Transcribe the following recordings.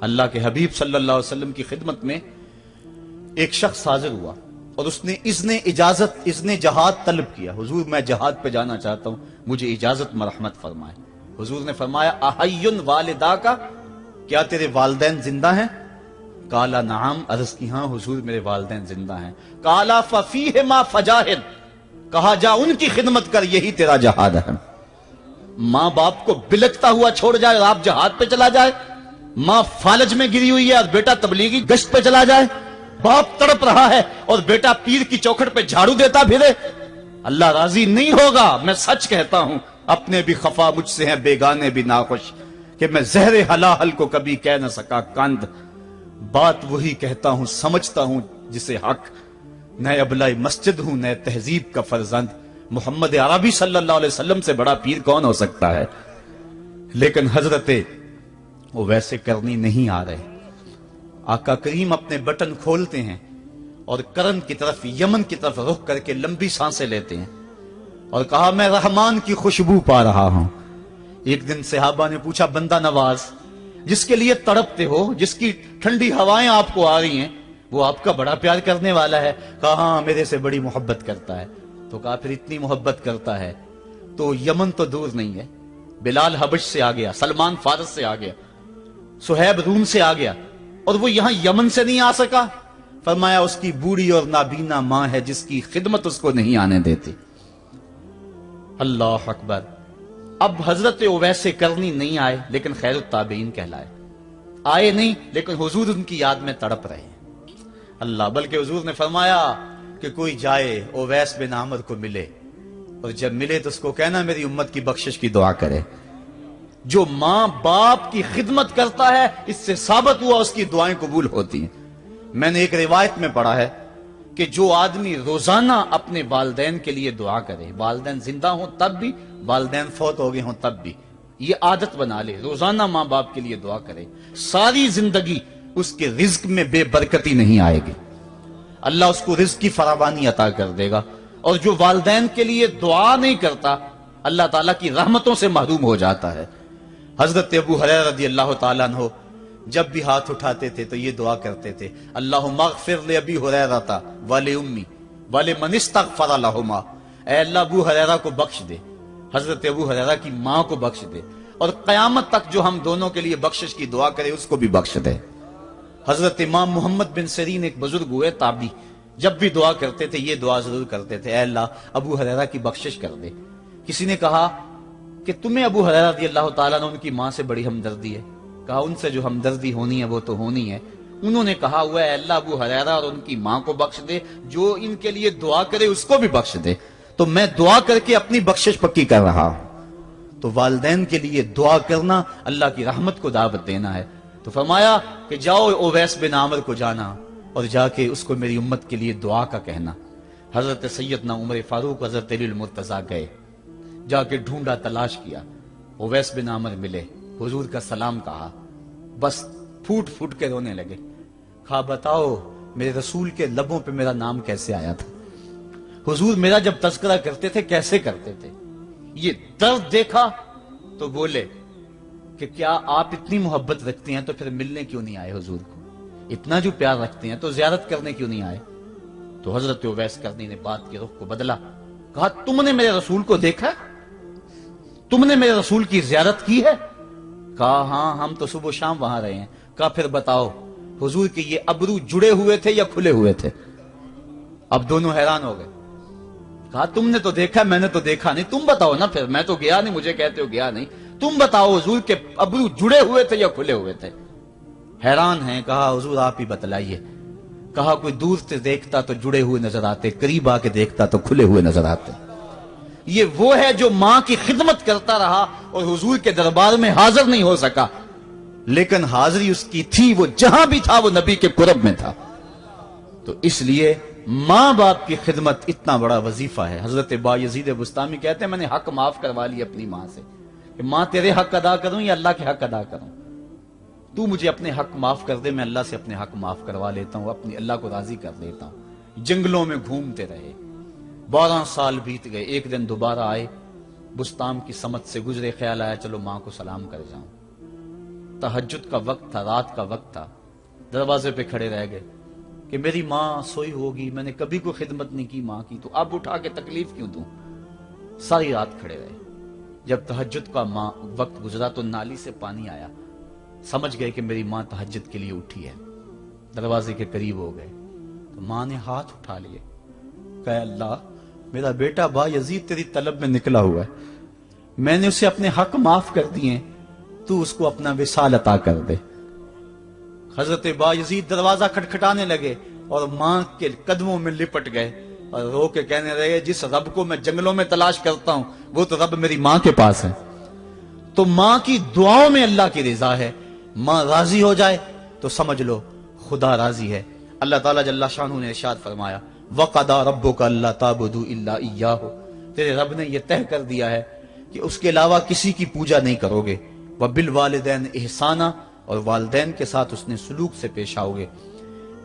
اللہ کے حبیب صلی اللہ علیہ وسلم کی خدمت میں ایک شخص حاضر ہوا اور اس نے اذن جہاد طلب کیا. حضور میں جہاد پہ جانا چاہتا ہوں, مجھے اجازت مرحمت فرمائے. حضور نے فرمایا احیٌ والدا کا, کیا تیرے والدین زندہ ہیں؟ قالا نعم, عرض کی ہاں حضور میرے والدین زندہ ہیں. قالا ففیہما فجاہد, کہا جا ان کی خدمت کر, یہی تیرا جہاد ہے. ماں باپ کو بلکتا ہوا چھوڑ جائے اور آپ جہاد پہ چلا جائے, ماں فالج میں گری ہوئی ہے اور بیٹا تبلیغی گشت پہ چلا جائے, باپ تڑپ رہا ہے اور بیٹا پیر کی چوکھٹ پہ جھاڑو دیتا پھرے, اللہ راضی نہیں ہوگا. میں سچ کہتا ہوں, اپنے بھی خفا مجھ سے ہیں, بیگانے بھی ناخوش, کہ میں زہر حلاحل کو کبھی کہہ نہ سکا کند. بات وہی کہتا ہوں, سمجھتا ہوں جسے حق, نئے ابلائی مسجد ہوں, نئے تہذیب کا فرزند. محمد عربی صلی اللہ علیہ وسلم سے بڑا پیر کون ہو سکتا ہے؟ لیکن حضرت وہ ویسے کرنی نہیں آ رہے. آقا کریم اپنے بٹن کھولتے ہیں اور کرن کی طرف, یمن کی طرف رخ کر کے لمبی سانسیں لیتے ہیں اور کہا میں رحمان کی خوشبو پا رہا ہوں. ایک دن صحابہ نے پوچھا, بندہ نواز جس کے لیے تڑپتے ہو, جس کی ٹھنڈی ہوائیں آپ کو آ رہی ہیں, وہ آپ کا بڑا پیار کرنے والا ہے؟ کہا ہاں میرے سے بڑی محبت کرتا ہے. تو کہا پھر اتنی محبت کرتا ہے تو یمن تو دور نہیں ہے, بلال حبش سے آ گیا, سلمان فارس سے آ گیا, سہیب روم سے آ گیا, اور وہ یہاں یمن سے نہیں آ سکا. فرمایا اس کی بوڑھی اور نابینا ماں ہے جس کی خدمت اس کو نہیں آنے دیتی. اللہ اکبر. اب حضرت اویس کرنی نہیں آئے لیکن خیر التابعین کہلائے. آئے نہیں لیکن حضور ان کی یاد میں تڑپ رہے ہیں. اللہ, بلکہ حضور نے فرمایا کہ کوئی جائے اویس بن عامر کو ملے, اور جب ملے تو اس کو کہنا میری امت کی بخشش کی دعا کرے. جو ماں باپ کی خدمت کرتا ہے اس سے ثابت ہوا اس کی دعائیں قبول ہوتی ہیں. میں نے ایک روایت میں پڑھا ہے کہ جو آدمی روزانہ اپنے والدین کے لیے دعا کرے, والدین زندہ ہوں تب بھی, والدین فوت ہو گئے ہوں تب بھی, یہ عادت بنا لے, روزانہ ماں باپ کے لیے دعا کرے, ساری زندگی اس کے رزق میں بے برکتی نہیں آئے گی. اللہ اس کو رزق کی فراوانی عطا کر دے گا. اور جو والدین کے لیے دعا نہیں کرتا اللہ تعالیٰ کی رحمتوں سے محروم ہو جاتا ہے. حضرت ابو ہریرہ رضی اللہ تعالیٰ عنہ جب بھی ہاتھ اٹھاتے تھے تو یہ دعا کرتے تھے, اللہم اغفر لابی ہریرہ ولأمی ولمن استغفر لہما. اے اللہ ابو ہریرہ کو بخش دے, حضرت ابو ہریرہ کی ماں کو بخش دے, اور قیامت تک جو ہم دونوں کے لیے بخشش کی دعا کرے اس کو بھی بخش دے. حضرت امام محمد بن سیرین ایک بزرگ ہوئے تابعی, جب بھی دعا کرتے تھے یہ دعا ضرور کرتے تھے, اے اللہ ابو ہریرہ کی بخشش کر دے. کسی نے کہا کہ تمہیں ابو ہریرہ رضی اللہ تعالیٰ عنہ ان کی ماں سے بڑی ہمدردی ہے. کہا ان سے جو ہمدردی ہونی ہے وہ تو ہونی ہے. انہوں نے کہا ہوا ہے اللہ ابو ہریرہ اور ان کی ماں کو بخش دے, جو ان کے لیے دعا کرے اس کو بھی بخش دے. تو میں دعا کر کے اپنی بخشش پکی کر رہا ہوں. تو والدین کے لیے دعا کرنا اللہ کی رحمت کو دعوت دینا ہے. تو فرمایا کہ جاؤ اویس بن عامر کو جانا اور جا کے اس کو میری امت کے لیے دعا کا کہنا. حضرت سیدنا عمر فاروق حضرت علی المرتضیٰ گئے, جا کے ڈھونڈا, تلاش کیا, اویس بن عامر ملے, حضور کا سلام کہا, بس پھوٹ پھوٹ کے رونے لگے. کہا بتاؤ میرے رسول کے لبوں پہ میرا نام کیسے آیا تھا, حضور میرا جب تذکرہ کرتے تھے کیسے کرتے تھے. یہ درد دیکھا تو بولے کہ کیا آپ اتنی محبت رکھتے ہیں تو پھر ملنے کیوں نہیں آئے حضور کو, اتنا جو پیار رکھتے ہیں تو زیارت کرنے کیوں نہیں آئے. تو حضرت اویس کرنی نے بات کے رخ کو بدلا, کہا تم نے میرے رسول کو دیکھا, تم نے میرے رسول کی زیارت کی ہے؟ کہا ہاں ہم تو صبح و شام وہاں رہے ہیں. کہا پھر بتاؤ حضور کے یہ ابرو جڑے ہوئے تھے یا کھلے ہوئے تھے؟ اب دونوں حیران ہو گئے. کہا تم نے تو دیکھا, میں نے تو دیکھا نہیں, تم بتاؤ نا. پھر میں تو گیا نہیں, مجھے کہتے ہو گیا نہیں, تم بتاؤ حضور کے ابرو جڑے ہوئے تھے یا کھلے ہوئے تھے؟ حیران ہیں. کہا حضور آپ ہی بتلائیے. کہا کوئی دور سے دیکھتا تو جڑے ہوئے نظر آتے, قریب آ کے دیکھتا تو کھلے ہوئے نظر آتے. یہ وہ ہے جو ماں کی خدمت کرتا رہا اور حضور کے دربار میں حاضر نہیں ہو سکا, لیکن حاضری اس کی تھی, وہ جہاں بھی تھا وہ نبی کے قرب میں تھا. تو اس لیے ماں باپ کی خدمت اتنا بڑا وظیفہ ہے. حضرت بایزید بستامی کہتے ہیں میں نے حق معاف کروا لی اپنی ماں سے, کہ ماں تیرے حق ادا کروں یا اللہ کے حق ادا کروں, تو مجھے اپنے حق معاف کر دے, میں اللہ سے اپنے حق معاف کروا لیتا ہوں, اپنی اللہ کو راضی کر لیتا ہوں. جنگلوں میں گھومتے رہے, 12 سال بیت گئے. ایک دن دوبارہ آئے, بستام کی سمت سے گزرے, خیال آیا چلو ماں کو سلام کر جاؤں. तहज्जुद का वक्त था, रात का वक्त था, दरवाजे पे खड़े रह गए कि मेरी माँ सोई होगी, मैंने कभी कोई खिदमत नहीं की माँ की, तो अब उठा के तकलीफ क्यों दूं। सारी रात खड़े रहे। जब तहज्जुद का वक्त गुजरा तो नाली से पानी आया, समझ गए कि मेरी माँ तहज्जुद के लिए उठी है। दरवाजे के करीब हो गए तो माँ ने हाथ उठा लिए, कहा अल्लाह, मेरा बेटा बा यजीद तेरी तलब में निकला हुआ है, मैंने उसे अपने हक माफ कर दिए, तू उसको अपना विसाल अता कर दे। हजरत बा यजीद दरवाजा खटखटाने लगे और मां के कदमों में लिपट गए और रो के कहने लगे, जिस रब को मैं जंगलों में तलाश करता हूं वो तो रब मेरी मां के पास है। तो मां की दुआओं में अल्लाह की रिजा है। मां राजी हो जाए तो समझ लो खुदा राजी है। अल्लाह ताला जल्ला शानहू ने इरशाद फरमाया, वक़दा रब्बुका अल्ला ताबुदू इल्ला इय्याहु, तेरे रब ने यह तय कर दिया है कि उसके अलावा किसी की पूजा नहीं करोगे। व बिल वालिदैन इहसाना, और वालिदैन के साथ उसने सुलूक से पेश आओगे।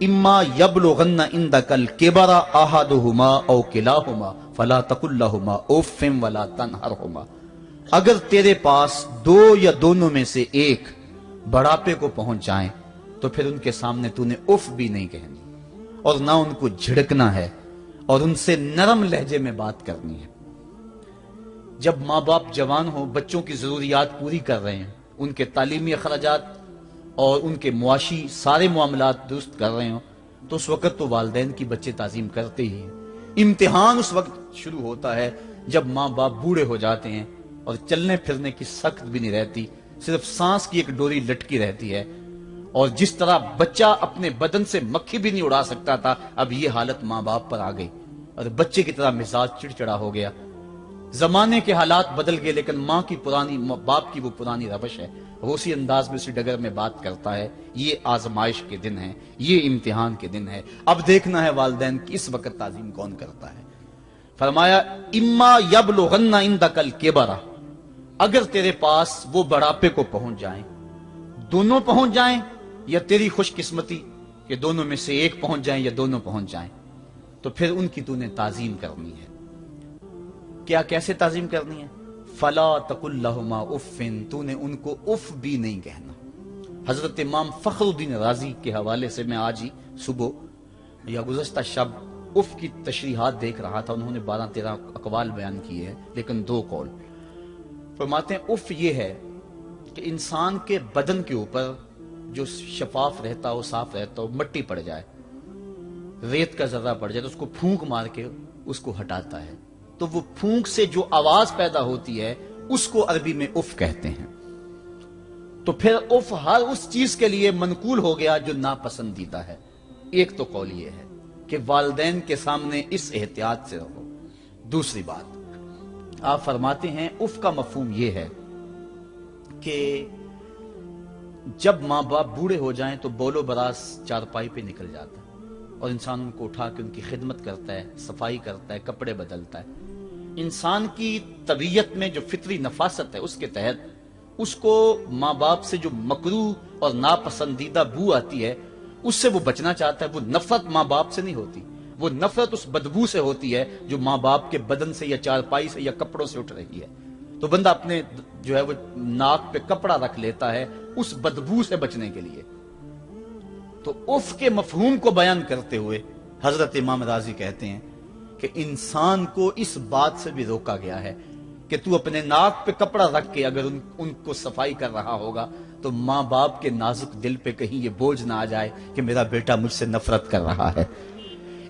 इम्मा यबलुगन्ना इंदकल किबरा अहदुहुमा औ किलाहुमा फला तकुल लहुमा उफ़्फ़िन वला तनहरहुमा, अगर तेरे पास दो या दोनों में से एक बढ़ापे को पहुंच जाएं तो फिर उनके सामने तूने उफ भी नहीं कहनी और ना उनको झिड़कना है और उनसे नरम लहजे में बात करनी है। जब माँ बाप जवान हो, बच्चों की जरूरियात पूरी कर रहे हैं, उनके तालीमी अखराजात और उनके मुआशी सारे मामलात दुरुस्त कर रहे हो, तो उस वक्त तो वालिदैन की बच्चे ताजीम करते ही हैं। इम्तिहान उस वक्त शुरू होता है जब माँ बाप बूढ़े हो जाते हैं और चलने फिरने की सख्त भी नहीं रहती, सिर्फ सांस की एक डोरी लटकी रहती है। और जिस तरह बच्चा अपने बदन से मक्खी भी नहीं उड़ा सकता था, अब ये हालत माँ बाप पर आ गई और बच्चे की तरह मिजाज चिड़चिड़ा हो गया। जमाने के हालात बदल गए, लेकिन माँ की पुरानी, बाप की वो पुरानी रवश है, वो उसी अंदाज में, उसी डगर में बात करता है। ये आजमाइश के दिन है, ये इम्तिहान के दिन है। अब देखना है वालिदैन की इस वक्त ताजीम कौन करता है। फरमाया, इम्मा यबलुगन्ना इंदकल किबरा, अगर तेरे पास वो बढ़ापे को पहुंच जाएं, दोनों पहुंच जाएं, या तेरी खुशकिस्मती कि दोनों में से एक पहुंच जाएं या दोनों पहुंच जाएं, तो फिर उनकी तूने ताजीम करनी है। क्या, कैसे ताजीम करनी है? फला तकुल लहुमा उफ़्फ़िन, तूने उनको उफ भी नहीं कहना। हजरत इमाम फखरुद्दीन राजी के हवाले से मैं आज ही सुबह या गुज़श्ता शब उफ की तशरीहात देख रहा था। उन्होंने 12-13 अकवाल बयान किए हैं, लेकिन 2 कौल फरमाते हैं। उफ ये है कि इंसान के बदन के ऊपर जो शफाफ रहता हो, साफ रहता हो, मट्टी पड़ जाए, रेत का जर्रा पड़ जाए, तो उसको फूंक मार के उसको हटाता है, तो वो फूंक से जो आवाज पैदा होती है उसको अरबी में उफ कहते हैं। तो फिर उफ हर उस चीज के लिए मनकूल हो गया जो नापसंदीदा है। एक तो कौल ये है कि वालिदैन के सामने इस एहतियात से रहो। दूसरी बात, आप फरमाते हैं उफ का मफहूम यह है कि जब माँ बाप बूढ़े हो जाएं तो बोलो बरास चारपाई पे निकल जाता है और इंसान उनको उठा के उनकी खिदमत करता है, सफाई करता है, कपड़े बदलता है। इंसान की तबीयत में जो फितरी नफासत है उसके तहत उसको माँ बाप से जो मकरूह और नापसंदीदा बू आती है उससे वो बचना चाहता है। वो नफरत माँ बाप से नहीं होती, वो नफरत उस बदबू से होती है जो माँ बाप के बदन से या चारपाई से या कपड़ों से उठ रही है। तो बंदा अपने जो है वो नाक पे कपड़ा रख लेता है उस बदबू से बचने के लिए। तो उफ के मफहूम को बयान करते हुए हजरत इमाम राजी कहते हैं कि इंसान को इस बात से भी रोका गया है कि तू अपने नाक पे कपड़ा रख के अगर उनको सफाई कर रहा होगा तो माँ बाप के नाजुक दिल पे कहीं ये बोझ ना आ जाए कि मेरा बेटा मुझसे नफरत कर रहा है।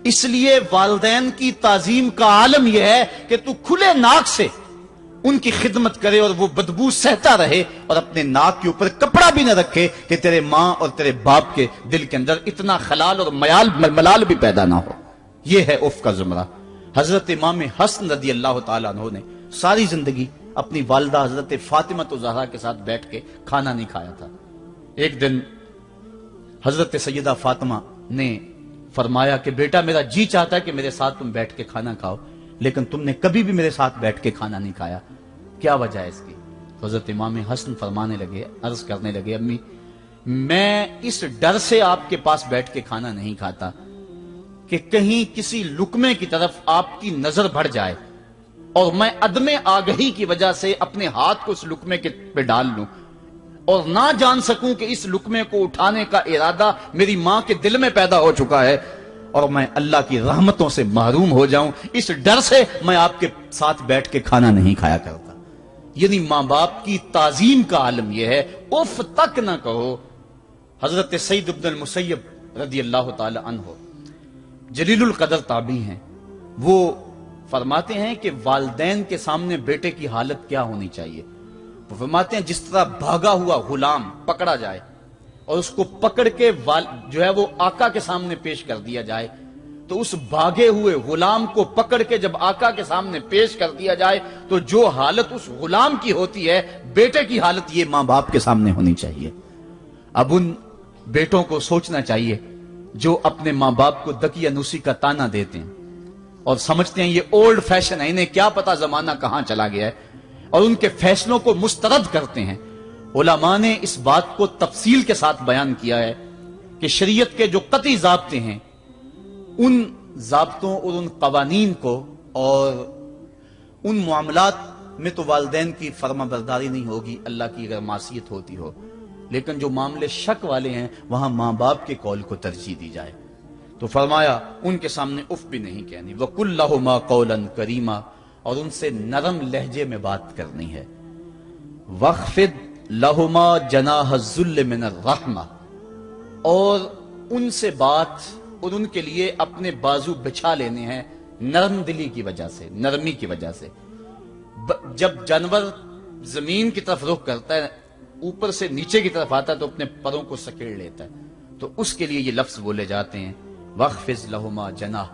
इसलिए वालिदैन की ताजीम का आलम यह है कि तू खुले नाक से उनकी खिदमत करे और वो बदबू सहता रहे और अपने नाक के ऊपर कपड़ा भी न रखे कि तेरे माँ और तेरे बाप के दिल के अंदर इतना खलाल और मलाल भी पैदा ना हो। यह है उफ का जुमरा। हजरत इमाम हसन रदी अल्लाह तआला अन्हु ने सारी जिंदगी अपनी वालिदा हजरत फातिमा तो ज़हरा के साथ बैठ के खाना नहीं खाया था। एक दिन हजरत सैयदा फातिमा ने फरमाया कि बेटा मेरा जी चाहता है कि मेरे साथ तुम बैठ के खाना खाओ, लेकिन तुमने कभी भी मेरे साथ बैठ के खाना नहीं खाया, क्या वजह है इसकी? हजरत इमाम हसन फरमाने लगे, अर्ज करने लगे, अम्मी मैं इस डर से आपके पास बैठ के खाना नहीं खाता कि कहीं किसी लुकमे की तरफ आपकी नजर बढ़ जाए और मैं अदमे आगही की वजह से अपने हाथ को उस लुकमे के पे डाल लूं और ना जान सकूं कि इस लुकमे को उठाने का इरादा मेरी मां के दिल में पैदा हो चुका है और मैं अल्लाह की रहमतों से महरूम हो जाऊं, इस डर से मैं आपके साथ बैठ के खाना नहीं खाया करता। यानी मां बाप की ताजीम का आलम यह है, उफ तक ना कहो। हजरत सईद इब्न मुसय्यब रदी अल्लाह ताला अन्हु जलीलुल कदर ताबी हैं, वो फरमाते हैं कि वालिदैन के सामने बेटे की हालत क्या होनी चाहिए। वो फरमाते हैं जिस तरह भागा हुआ गुलाम पकड़ा जाए और उसको पकड़ के जो है वो आका के सामने पेश कर दिया जाए, तो उस भागे हुए गुलाम को पकड़ के जब आका के सामने पेश कर दिया जाए तो जो हालत उस गुलाम की होती है, बेटे की हालत ये मां बाप के सामने होनी चाहिए। अब उन बेटों को सोचना चाहिए जो अपने मां बाप को दकियानूसी का ताना देते हैं और समझते हैं ये ओल्ड फैशन है, इन्हें क्या पता जमाना कहां चला गया है, और उनके फैसलों को मुस्तरद करते हैं। उलमा ने इस बात को तफसील के साथ बयान किया है कि शरीयत के जो कतई ज़ाब्ते हैं, उन ज़ाब्तों और उन कवानीन को और उन मामलात में तो वालिदैन की फर्माबरदारी नहीं होगी अल्लाह की अगर मासियत होती हो, लेकिन जो मामले शक वाले हैं वहां मां बाप के कौल को तरजीह दी जाए। तो फरमाया उनके सामने उफ भी नहीं कहनी, वकुल लहुमा कौलन करीमा, और उनसे नरम लहजे में बात करनी है। वख्फिद लहुमा जनाह ज़ुल्ल मिनर रहमा, और उनसे बात और उनके लिए अपने बाजू बिछा लेने हैं नरम दिली की वजह से, नरमी की वजह से। जब जानवर जमीन की तरफ रुख करता है, ऊपर से नीचे की तरफ आता है तो अपने परों को सकेड़ लेता है, तो उसके लिए ये लफ्ज बोले जाते हैं वख्फिज लहुमा जनाह